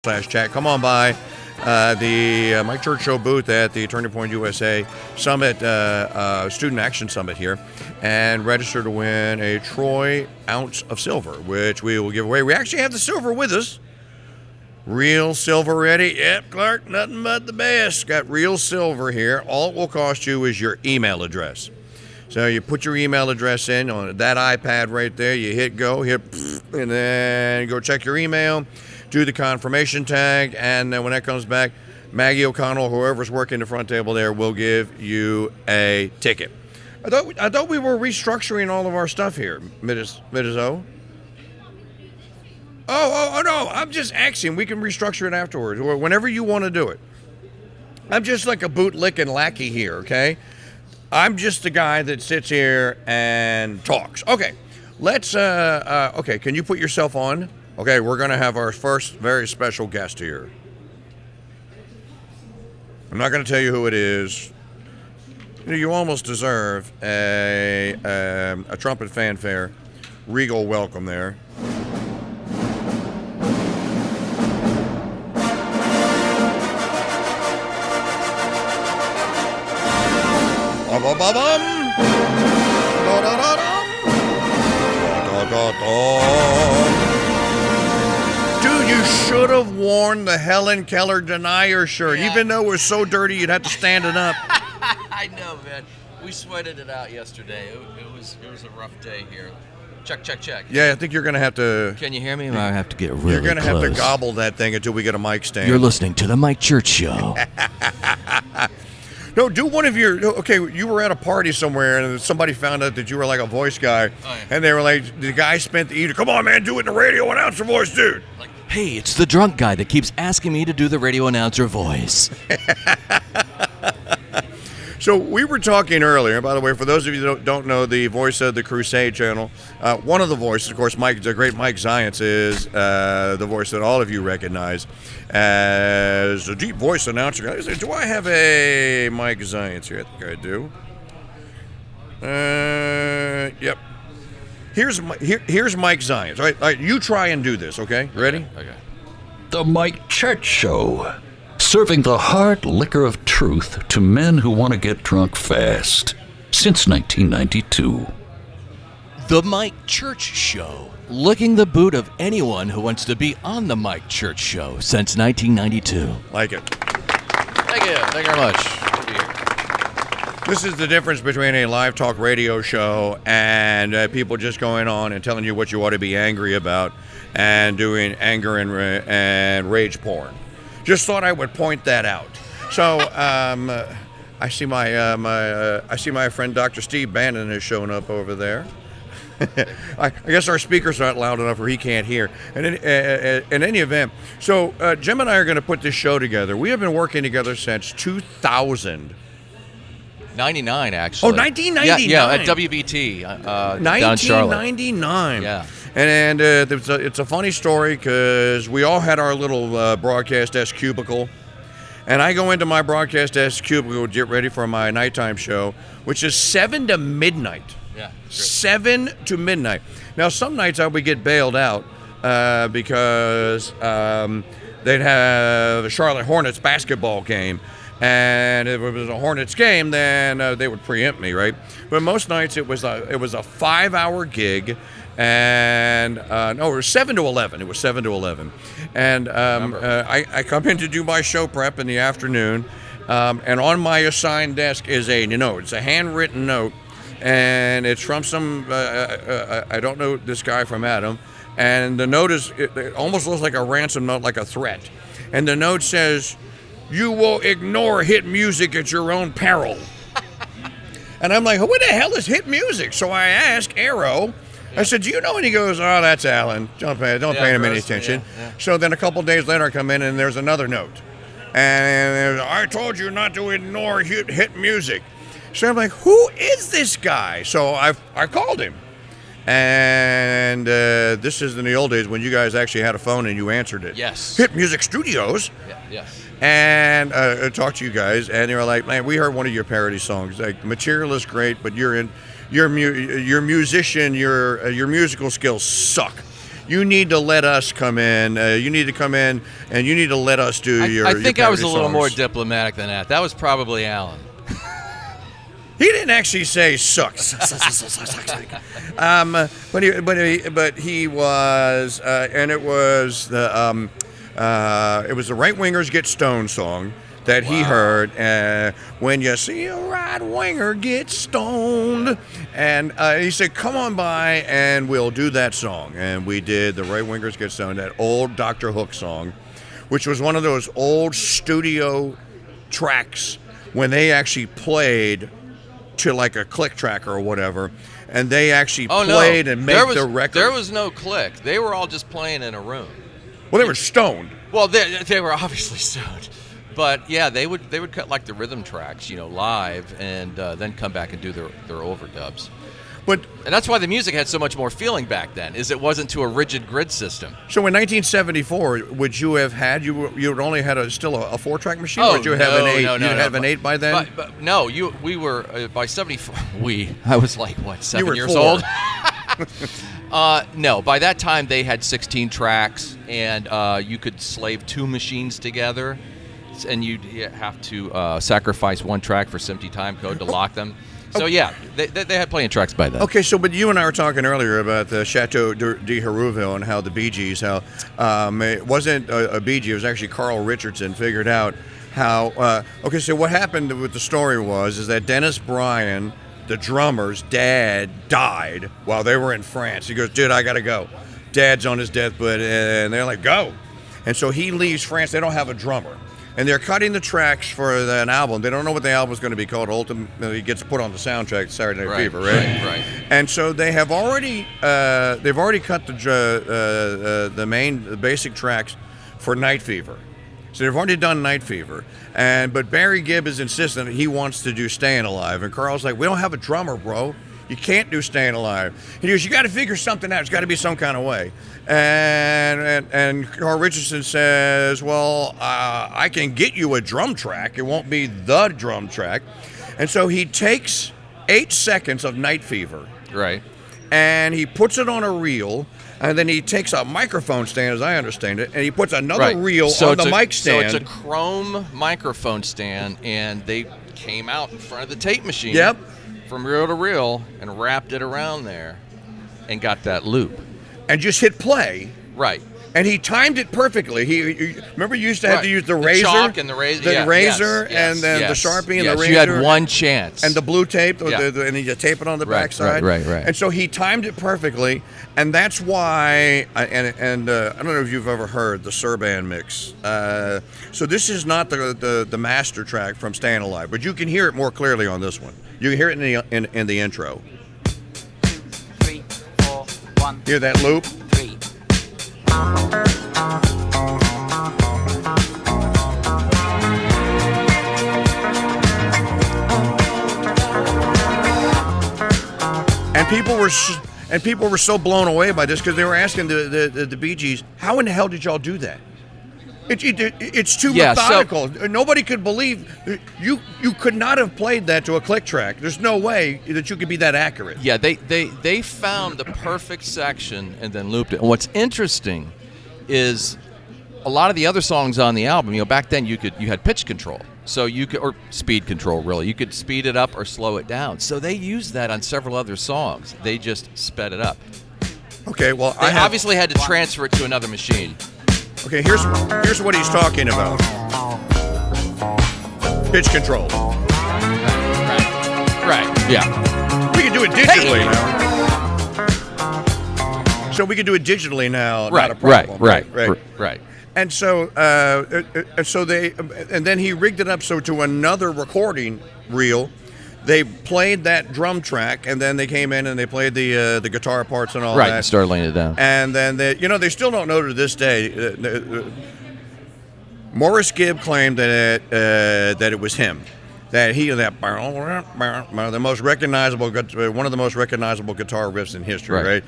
chat. Come on by the Mike Church Show booth at the Turning Point USA Summit, Student Action Summit here, and register to win a Troy ounce of silver, which we will give away. We actually have the silver with us. Real silver ready. Yep, Clark, nothing but the best. Got real silver here. All it will cost you is your email address. So you put your email address in on that iPad right there. You hit go, and then go check your email, do the confirmation tag, and then when that comes back, Maggie O'Connell, whoever's working the front table there, will give you a ticket. I thought we were restructuring all of our stuff here, Ms. O. Oh, no, I'm just asking. We can restructure it afterwards, or whenever you want to do it. I'm just like a bootlicking lackey here, okay? I'm just the guy that sits here and talks. Okay, let's, okay, can you put yourself on? Okay, we're going to have our first very special guest here. I'm not going to tell you who it is. You almost deserve a trumpet fanfare, regal welcome there. Dude, you should have worn the Helen Keller Denier shirt. Yeah. Even though it was so dirty, you'd have to stand it up. I know, man. We sweated it out yesterday. It was a rough day here. Check. Yeah, I think you're going to have to... Can you hear me? I have to get really close. You're going to have to gobble that thing until we get a mic stand. You're listening to The Mike Church Show. No, do one of your... Okay, you were at a party somewhere, and somebody found out that you were like a voice guy, and they were like, the guy spent the evening, come on, man, do it in the radio announcer voice, dude. Like, hey, it's the drunk guy that keeps asking me to do the radio announcer voice. So we were talking earlier, by the way, for those of you that don't know the voice of the Crusade channel, one of the voices, of course, the great Mike Zients is the voice that all of you recognize as a deep voice announcer. I said, do I have a Mike Zients here? I think I do. Yep. Here's Mike Zients. All right, you try and do this, okay? Ready? Okay. The Mike Church Show. Serving the hard liquor of truth to men who want to get drunk fast. Since 1992. The Mike Church Show. Licking the boot of anyone who wants to be on The Mike Church Show since 1992. Like it. Thank you. Thank you very much. Good to be here. This is the difference between a live talk radio show and people just going on and telling you what you ought to be angry about and doing anger and rage porn. Just thought I would point that out. So I see my friend Dr. Steve Bannon has shown up over there. I guess our speaker's not loud enough or he can't hear. And in any event, so Jim and I are going to put this show together. We have been working together since 2000. 99, actually. Oh, 1999. Yeah, at WBT down Charlotte. 1999. Yeah. And it's a funny story because we all had our little broadcast desk cubicle. And I go into my broadcast desk cubicle to get ready for my nighttime show, which is 7 to midnight. Yeah. 7 to midnight. Now, some nights I would get bailed out because they'd have a Charlotte Hornets basketball game. And if it was a Hornets game, then they would preempt me, right? But most nights it was a 5-hour gig. And it was 7 to 11. It was 7 to 11, and I come in to do my show prep in the afternoon, and on my assigned desk is a note. It's a handwritten note, and it's from some I don't know this guy from Adam, and the note it almost looks like a ransom note, like a threat, and the note says, "You will ignore hit music at your own peril." And I'm like, "What the hell is hit music?" So I ask Arrow. I said, do you know? And he goes, oh, that's Alan. Don't pay him any attention. Yeah. So then a couple days later I come in and there's another note. And I told you not to ignore hit music. So I'm like, who is this guy? So I called him. And this is in the old days when you guys actually had a phone and you answered it. Yes. Hit Music Studios. Yeah, yes. And talked to you guys. And they were like, man, we heard one of your parody songs. Like, material is great, but your musician, your musical skills suck. you need to let us come in. You need to come in, and you need to let us do your. I think your I was a little songs. more diplomatic than that. That was probably Alan. He didn't actually say sucks. But he was, and it was the right wingers get stoned song that he heard. When you see a right winger get stoned, and he said, "Come on by, and we'll do that song." And we did the right wingers get stoned, that old Dr. Hook song, which was one of those old studio tracks when they actually played to like a click track or whatever, and they actually played and made the record. There was no click. They were all just playing in a room. Well, they were stoned. Well, they were obviously stoned, but yeah, they would cut like the rhythm tracks, live, and then come back and do their overdubs. And that's why the music had so much more feeling back then, is it wasn't to a rigid grid system. So in 1974, would you have had you would only had a 4-track machine? Or would you have an 8? No, You'd have an 8 by then? But no, we were by 74. I was like what, 7 years 4. old? No, by that time they had 16 tracks, and you could slave 2 machines together, and you'd have to sacrifice 1 track for SMPTE time code to lock them. So yeah, they had plenty of tracks by then. Okay, but you and I were talking earlier about the Chateau de Herouville and how the Bee Gees, how it wasn't a Bee Gee, it was actually Carl Richardson figured out how. So what happened with the story is that Dennis Bryan, the drummer's dad, died while they were in France. He goes, "Dude, I gotta go." Dad's on his deathbed, and they're like, "Go," and so he leaves France. They don't have a drummer. And they're cutting the tracks for an album. They don't know what the album's going to be called. Ultimately, it gets put on the soundtrack, Saturday Night Fever, right? Right. And so they have already cut the basic tracks for Night Fever. So they've already done Night Fever. But Barry Gibb is insistent that he wants to do Staying Alive. And Carl's like, "We don't have a drummer, bro. You can't do Staying Alive." He goes, "You got to figure something out. There's got to be some kind of way." And Carl Richardson says, "Well, I can get you a drum track. It won't be the drum track." And so he takes 8 seconds of Night Fever. Right. And he puts it on a reel. And then he takes a microphone stand, as I understand it, and he puts another reel on the mic stand. So it's a chrome microphone stand, and they came out in front of the tape machine. Yep. From reel to reel, and wrapped it around there, and got that loop. And just hit play. Right. And he timed it perfectly. He remember you used to have to use the razor, chalk and the razor, and then the Sharpie and the razor. You had one chance. And the blue tape, and you tape it on the backside. Right. And so he timed it perfectly, and that's why. I don't know if you've ever heard the Serban mix. So this is not the master track from Staying Alive, but you can hear it more clearly on this one. You can hear it in the intro. 2, 3, 4, 1. Hear that loop? 3. And people were so blown away by this because they were asking the Bee Gees, "How in the hell did y'all do that?" It's too methodical. Nobody could believe you could not have played that to a click track. There's no way that you could be that accurate. Yeah, they found the perfect section and then looped it. And what's interesting is a lot of the other songs on the album, back then you had pitch control. So you could, or speed control really. You could speed it up or slow it down. So they used that on several other songs. They just sped it up. Okay, well they obviously had to transfer it to another machine. Okay, here's what he's talking about. Pitch control. Right. Yeah. We can do it digitally now. So we can do it digitally now. Right. Not a problem. Right. And so, and then he rigged it up so to another recording reel, they played that drum track, and then they came in and they played the guitar parts and all that. Right, and started laying it down. And then they still don't know to this day. Morris Gibb claimed that it was him, one of the most recognizable guitar riffs in history, right?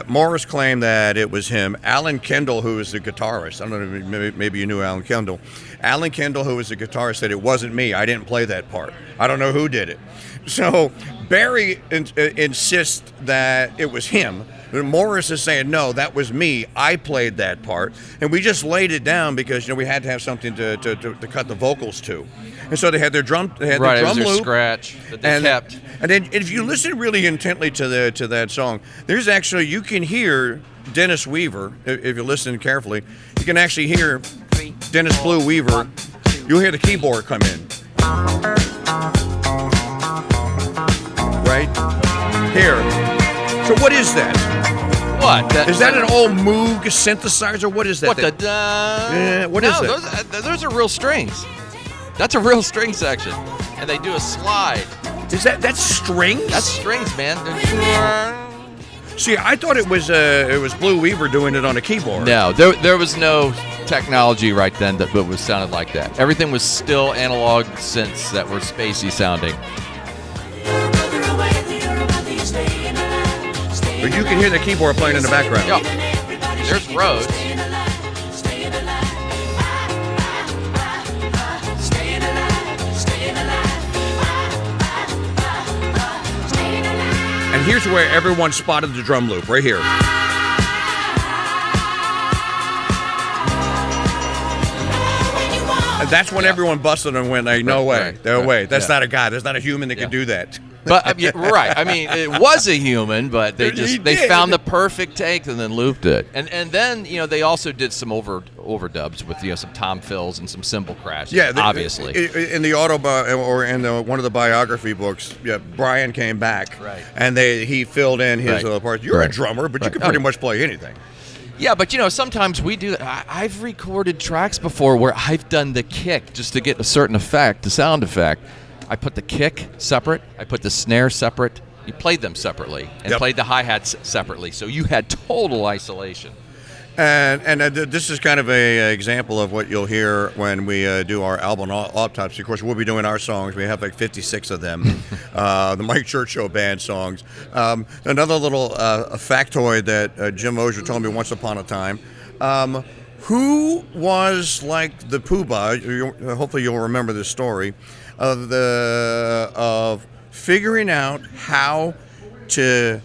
Morris claimed that it was him. Alan Kendall, who is the guitarist, I don't know, maybe you knew Alan Kendall. Alan Kendall, who was the guitarist, said it wasn't me. I didn't play that part. I don't know who did it. So Barry insists that it was him Morris is saying, no, that was me. I played that part. And we just laid it down because, we had to have something to cut the vocals to. And so they had their drum, it was their loop. scratch that they kept. And then if you listen really intently to that song, there's actually, you can hear Dennis Weaver, if you listen carefully, you can actually hear Dennis Blue Weaver. You'll hear the keyboard come in. Right? Here. So what is that? What? Is that an old Moog synthesizer? What is that? What the? What is that? Those are real strings. That's a real string section, and they do a slide. Is that's strings? That's strings, man. See, I thought it was Blue Weaver doing it on a keyboard. No, there was no technology right then that was sounded like that. Everything was still analog synths that were spacey sounding. But you can hear the keyboard playing in the background. Yeah. There's Rhodes. And here's where everyone spotted the drum loop, right here. And that's when everyone busted and went, like, no way, no way. That's not a guy. That's not a human that could do that. But right, I mean, it was a human, but they found the perfect take and then looped it, and then they also did some overdubs with some tom fills and some cymbal crashes. Yeah, obviously. In the one of the biography books, Brian came back, right, and he filled in his parts. You're a drummer, but you can pretty much play anything. Yeah, but sometimes we do that. I've recorded tracks before where I've done the kick just to get a certain effect, the sound effect. I put the kick separate. I put the snare separate. You played them separately and played the hi-hats separately. So you had total isolation. And this is kind of a example of what you'll hear when we do our album Autopsy. Of course, we'll be doing our songs. We have like 56 of them, the Mike Church Show band songs. Another little factoid that Jim Mosher told me once upon a time. Who was like the poobah? Hopefully, you'll remember this story of figuring out how to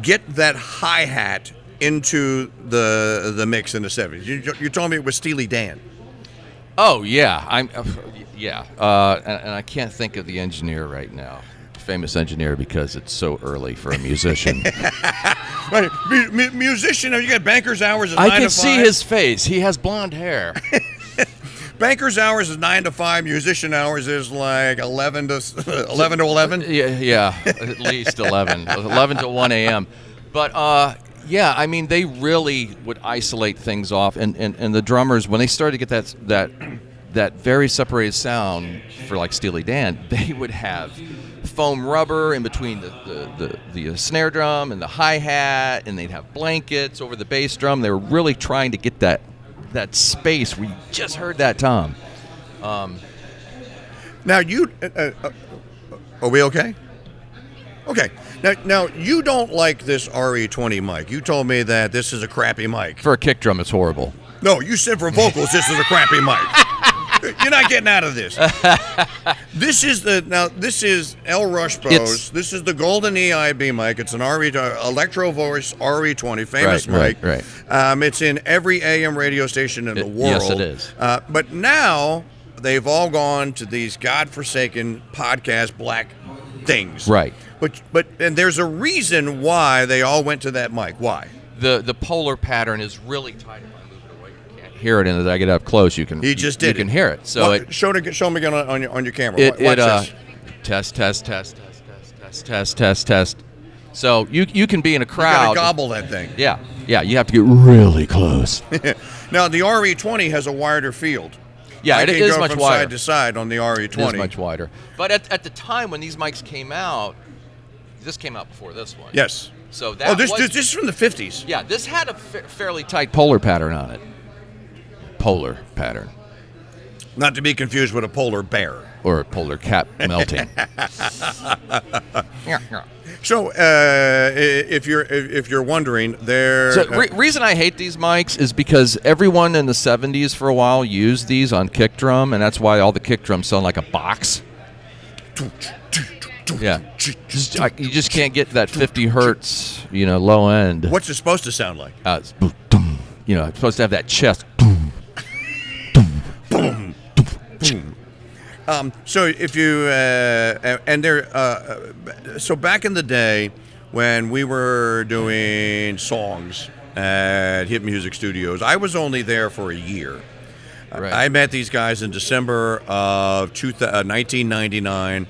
get that hi-hat into the mix in the 70s. You told me it was Steely Dan. Oh yeah, and I can't think of the engineer right now, famous engineer, because it's so early for a musician. Right. Musician, you got banker's hours at 9 to 5. I can see his face. He has blonde hair. Banker's hours is 9 to 5. Musician hours is like 11 to 11. Yeah, at least 11. 11 to 1 a.m. But I mean, they really would isolate things off, and the drummers, when they started to get that very separated sound for like Steely Dan, they would have foam rubber in between the snare drum and the hi-hat, and they'd have blankets over the bass drum. They were really trying to get that space where you just heard that tom. Now you are we okay? Okay. Now you don't like this RE20 mic. You told me that this is a crappy mic. For a kick drum, it's horrible. No, you said for vocals this is a crappy mic. You're not getting out of this. This is El Rushbo's. This is the Golden EIB mic. It's an Electro Voice RE20, famous mic. Right. It's in every AM radio station in the world. Yes, it is. But now they've all gone to these godforsaken podcast black things. Right. But there's a reason why they all went to that mic. Why? The polar pattern is really tight. Hear it, and as I get up close, you can. He just did. You can hear it. So show me again on your camera. Watch this. Test. So you can be in a crowd. You gotta gobble that thing. Yeah. You have to get really close. Now the RE20 has a wider field. Yeah, it is much from wider. Side to side on the RE20. It is much wider. But at the time when these mics came out, this came out before this one. Yes. So that this is from the 50s. Yeah, this had a fairly tight polar pattern on it. Polar pattern. Not to be confused with a polar bear. Or a polar cap melting. So, if you're wondering, reason I hate these mics is because everyone in the 70s for a while used these on kick drum, and that's why all the kick drums sound like a box. Yeah. You just can't get that 50 hertz low end. What's it supposed to sound like? It's boom, dum. It's supposed to have that chest. Boom. So if you so back in the day when we were doing songs at Hit Music Studios, I was only there for a year. Right. I met these guys in December of 1999.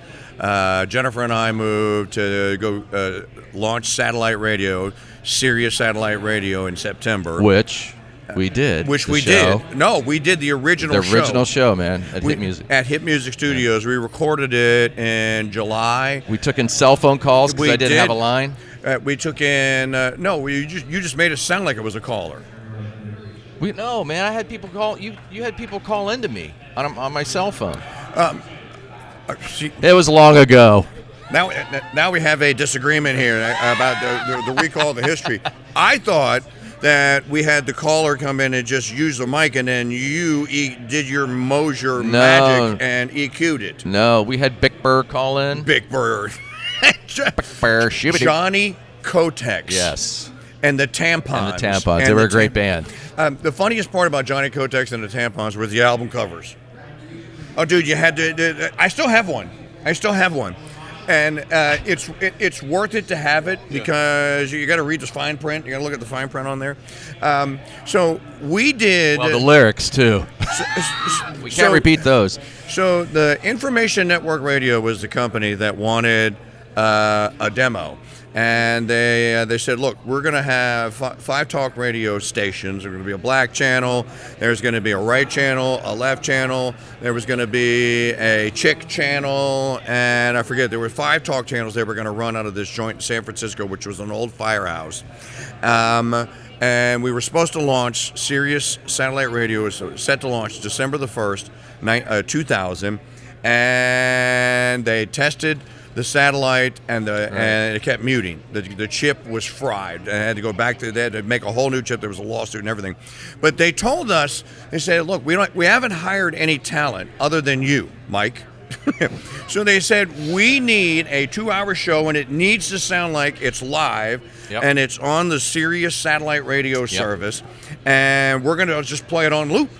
Jennifer and I moved to go launch satellite radio, Sirius Satellite Radio, in September. Which we did. Which we show. did. No, we did the original show. The original show, man, at Hit Music. At Hit Music Studios. We recorded it in July. We took in cell phone calls because We I didn't did. have a line. We took in you just made it sound like it was a caller. No, man, I had people call you. You had people call into me on my cell phone. See, It was long ago. now we have a disagreement here about the recall of the history. I thought that we had the caller come in and just use the mic, and then you did your Mosher magic and EQ'd it. No, we had Big Bird call in. Big Bird. Bird, shibbity. Johnny Kotex. Yes. And the Tampons. And the Tampons. They were a great band. The funniest part about Johnny Kotex and the Tampons were the album covers. Oh, dude, you had to. I still have one. And it's worth it to have it because you got to read the fine print. You got to look at the fine print on there. So we did. Well, the lyrics too. We can't repeat those. So the Information Network Radio was the company that wanted a demo. And they said, look, we're going to have 5 talk radio stations. There's going to be a black channel. There's going to be a right channel, a left channel. There was going to be a chick channel. And I forget, there were 5 talk channels they were going to run out of this joint in San Francisco, which was an old firehouse. And we were supposed to launch Sirius Satellite Radio. It was set to launch December the 1st, 2000. And they tested the satellite and it kept muting. The chip was fried. I had to go back to that to make a whole new chip. There was a lawsuit and everything. But they told us, they said, look, we haven't hired any talent other than you, Mike. So they said, we need a 2-hour show and it needs to sound like it's live. Yep. And it's on the Sirius Satellite Radio service. And we're going to just play it on loop.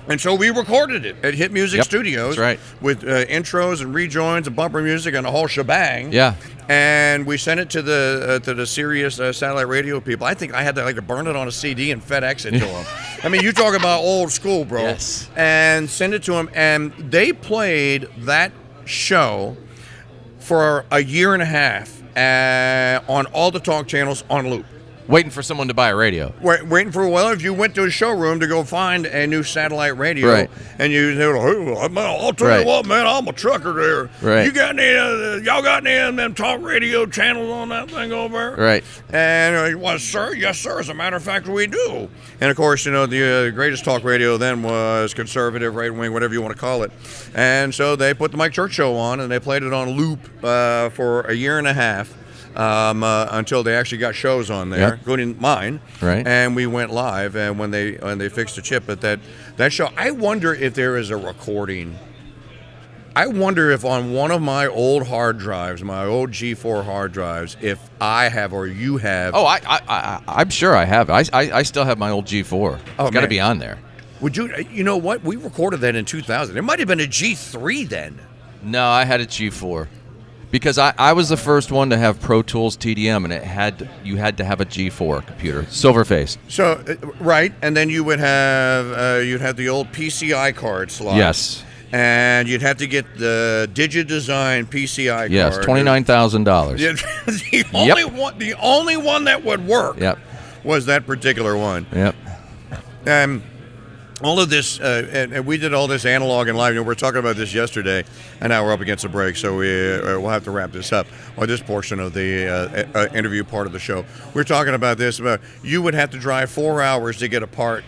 And so we recorded it at Hit Music Studios. That's right. With intros and rejoins and bumper music and a whole shebang. Yeah. And we sent it to the Sirius Satellite Radio people. I think I had to burn it on a CD and FedEx it to them. I mean, you talk about old school, bro. Yes. And send it to them. And they played that show for a year and a half on all the talk channels on loop. Waiting for someone to buy a radio. Waiting for, well, if you went to a showroom to go find a new satellite radio, right. And you said, hey, I'll tell you what, man, I'm a trucker there. Right. You got any, y'all got any of them talk radio channels on that thing over there? Right. And, well, sir, yes, sir, as a matter of fact, we do. And, of course, the greatest talk radio then was conservative, right-wing, whatever you want to call it. And so they put the Mike Church Show on, and they played it on loop for a year and a half. Until they actually got shows on there, including mine, right? And we went live, and when they fixed the chip at that show, I wonder if there is a recording. I wonder if on one of my old hard drives, my old G4 hard drives, if I have or you have. Oh, I'm sure I have. I still have my old G4. It's got to be on there. Would you? You know what? We recorded that in 2000. It might have been a G3 then. No, I had a G4. Because I was the first one to have Pro Tools TDM, and you had to have a G4 computer, silver face. So right, and then you would have the old PCI card slot. Yes. And you'd have to get the DigiDesign PCI card. Yes, $29,000. The only one that would work. Yep. Was that particular one. Yep. All of this, and we did all this analog and live. We were talking about this yesterday, and now we're up against a break, so we'll have to wrap this up, or this portion of the interview part of the show. We're talking about this, about you would have to drive 4 hours to get a part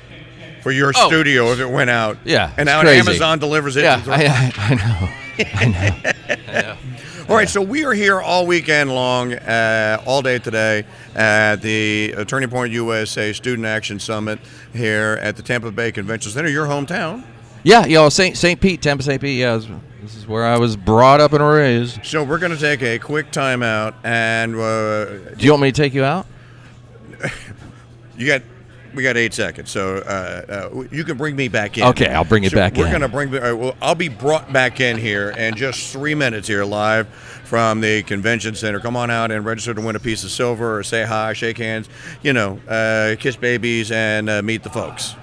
for your studio if it went out. Yeah, and now crazy. Amazon delivers it. Yeah, I know. All right, so we are here all weekend long, all day today at the Turning Point USA Student Action Summit here at the Tampa Bay Convention Center, your hometown. Yeah, St. Pete, Tampa St. Pete. Yeah, This is where I was brought up and raised. So we're going to take a quick time out, and Do you want me to take you out? we got 8 seconds, so you can bring me back in. Okay, I'll bring you back We're in. going to bring. Well, I'll be brought back in here in just 3 minutes here live from the convention center. Come on out and register to win a piece of silver, or say hi, shake hands, kiss babies, and meet the folks.